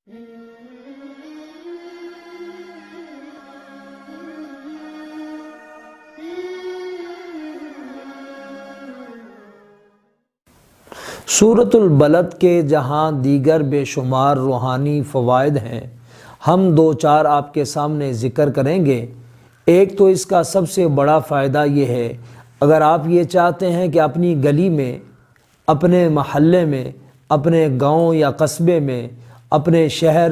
سورۃ البلد کے جہاں دیگر بے شمار روحانی فوائد ہیں، ہم دو چار آپ کے سامنے ذکر کریں گے۔ ایک تو اس کا سب سے بڑا فائدہ یہ ہے، اگر آپ یہ چاہتے ہیں کہ اپنی گلی میں، اپنے محلے میں، اپنے گاؤں یا قصبے میں، اپنے شہر،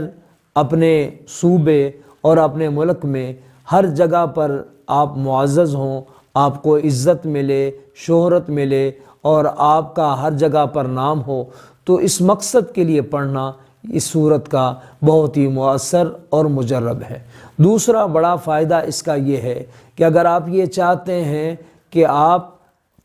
اپنے صوبے اور اپنے ملک میں ہر جگہ پر آپ معزز ہوں، آپ کو عزت ملے، شہرت ملے اور آپ کا ہر جگہ پر نام ہو، تو اس مقصد کے لیے پڑھنا اس سورت کا بہت ہی مؤثر اور مجرب ہے۔ دوسرا بڑا فائدہ اس کا یہ ہے کہ اگر آپ یہ چاہتے ہیں کہ آپ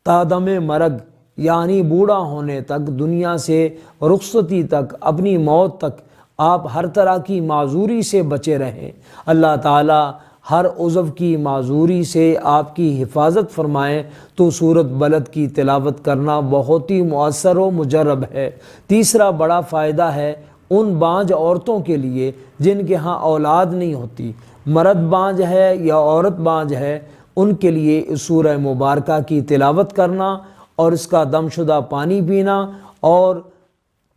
تا دم مرگ یعنی بوڑھا ہونے تک، دنیا سے رخصتی تک، اپنی موت تک آپ ہر طرح کی معذوری سے بچے رہیں، اللہ تعالیٰ ہر عضو کی معذوری سے آپ کی حفاظت فرمائیں، تو سورۃ بلد کی تلاوت کرنا بہت ہی مؤثر و مجرب ہے۔ تیسرا بڑا فائدہ ہے ان بانجھ عورتوں کے لیے جن کے ہاں اولاد نہیں ہوتی، مرد بانجھ ہے یا عورت بانجھ ہے، ان کے لیے اس سورہ مبارکہ کی تلاوت کرنا اور اس کا دم شدہ پانی پینا اور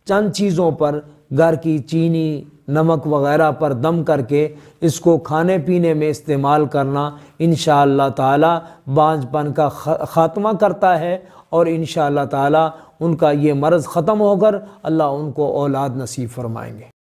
چند چیزوں پر، گھر کی چینی، نمک وغیرہ پر دم کر کے اس کو کھانے پینے میں استعمال کرنا انشاءاللہ تعالی بانجھ پن کا خاتمہ کرتا ہے، اور انشاءاللہ تعالی ان کا یہ مرض ختم ہو کر اللہ ان کو اولاد نصیب فرمائیں گے۔